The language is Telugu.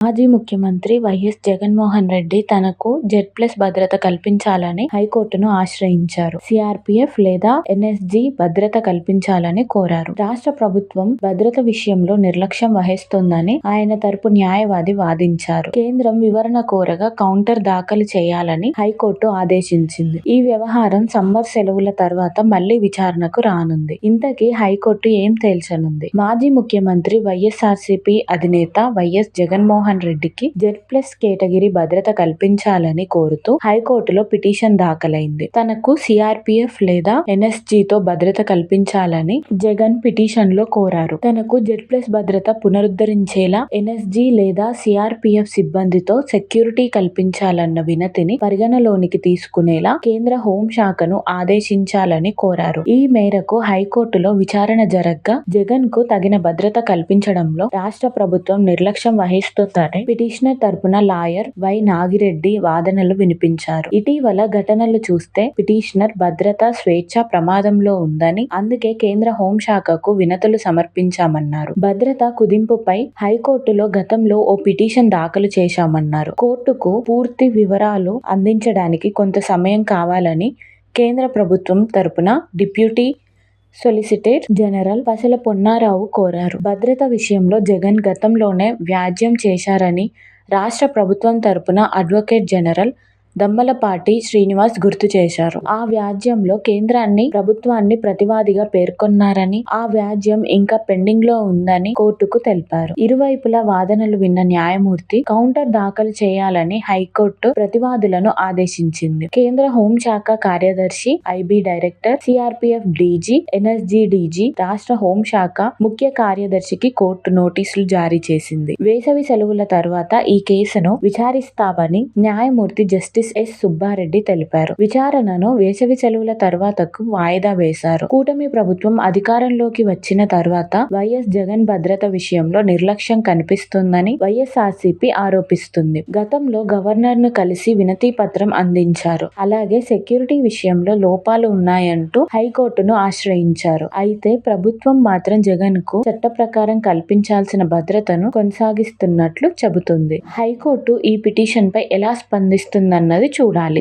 మాజీ ముఖ్యమంత్రి వైఎస్ జగన్మోహన్ రెడ్డి తనకు జెడ్+ భద్రత కల్పించాలని హైకోర్టును ఆశ్రయించారు. సీఆర్పీఎఫ్ లేదా ఎన్ఎస్జీ భద్రత కల్పించాలని కోరారు. రాష్ట్ర ప్రభుత్వం భద్రత విషయంలో నిర్లక్ష్యం వహిస్తోందని ఆయన తరపు న్యాయవాది వాదించారు. కేంద్రం వివరణ కోరగా కౌంటర్ దాఖలు చేయాలని హైకోర్టు ఆదేశించింది. ఈ వ్యవహారం సమ్మర్ సెలవుల తర్వాత మళ్లీ విచారణకు రానుంది. ఇంతకీ హైకోర్టు ఏం తేల్చనుంది? మాజీ ముఖ్యమంత్రి వైఎస్ఆర్సీపీ అధినేత వైఎస్ జగన్మోహన్ రెడ్డికి జెడ్+ కేటగిరీ భద్రత కల్పించాలని కోరుతూ హైకోర్టులో పిటిషన్ దాఖలైంది. తనకు సీఆర్పీఎఫ్ లేదా ఎన్ఎస్జీతో భద్రత కల్పించాలని జగన్ పిటిషన్లో కోరారు. తనకు జెడ్+ భద్రత పునరుద్ధరించేలా ఎన్ఎస్జీ లేదా సీఆర్పీఎఫ్ సిబ్బందితో సెక్యూరిటీ కల్పించాలన్న వినతిని పరిగణలోనికి తీసుకునేలా కేంద్ర హోంశాఖను ఆదేశించాలని కోరారు. ఈ మేరకు హైకోర్టులో విచారణ జరగ్గా జగన్కు తగిన భద్రత కల్పించడంలో రాష్ట్ర ప్రభుత్వం నిర్లక్ష్యం వహిస్తోందని పిటిషనర్ తరపున లాయర్ వై. నాగిరెడ్డి వాదనలు వినిపించారు. ఇటీవల ఘటనలు చూస్తే పిటిషనర్ భద్రత, స్వేచ్ఛ ప్రమాదంలో ఉందని, అందుకే కేంద్ర హోంశాఖకు వినతులు సమర్పించామన్నారు. భద్రత కుదింపుపై హైకోర్టులో గతంలో ఓ పిటిషన్ దాఖలు చేశామన్నారు. కోర్టుకు పూర్తి వివరాలు అందించడానికి కొంత సమయం కావాలని కేంద్ర ప్రభుత్వం తరపున డిప్యూటీ సొలిసిటర్ జనరల్ పసల పొన్నారావు కోరారు. భద్రత విషయంలో జగన్ గతంలోనే వ్యాజ్యం చేశారని రాష్ట్ర ప్రభుత్వం తరపున అడ్వకేట్ జనరల్ దమ్మలపాటి శ్రీనివాస్ గుర్తు చేశారు. ఆ వ్యాజ్యంలో కేంద్రాన్ని, ప్రభుత్వాన్ని ప్రతివాదిగా పేర్కొన్నారని, ఆ వ్యాజ్యం ఇంకా పెండింగ్లో ఉందని కోర్టుకు తెలిపారు. ఇరువైపులా వాదనలు విన్న న్యాయమూర్తి కౌంటర్ దాఖలు చేయాలని హైకోర్టు ప్రతివాదులను ఆదేశించింది. కేంద్ర హోంశాఖ కార్యదర్శి, IB director, CRPF DG, NSG DG, రాష్ట్ర హోంశాఖ ముఖ్య కార్యదర్శికి కోర్టు నోటీసులు జారీ చేసింది. వేసవి సెలవుల తర్వాత ఈ కేసును విచారిస్తామని న్యాయమూర్తి జస్టిస్ ఎస్. సుబ్బారెడ్డి తెలిపారు. విచారణను వేసవి సెలవుల తర్వాతకు వాయిదా వేశారు. కూటమి ప్రభుత్వం అధికారంలోకి వచ్చిన తర్వాత వైఎస్ జగన్ భద్రత విషయంలో నిర్లక్ష్యం కనిపిస్తుందని వైఎస్ఆర్సీపీ ఆరోపిస్తుంది. గతంలో గవర్నర్ను కలిసి వినతి పత్రం అందించారు. అలాగే సెక్యూరిటీ విషయంలో లోపాలు ఉన్నాయంటూ హైకోర్టును ఆశ్రయించారు. అయితే ప్రభుత్వం మాత్రం జగన్కు చట్ట ప్రకారం కల్పించాల్సిన భద్రతను కొనసాగిస్తున్నట్లు చెబుతుంది. హైకోర్టు ఈ పిటిషన్పై ఎలా స్పందిస్తుందన్నది చూడాలి.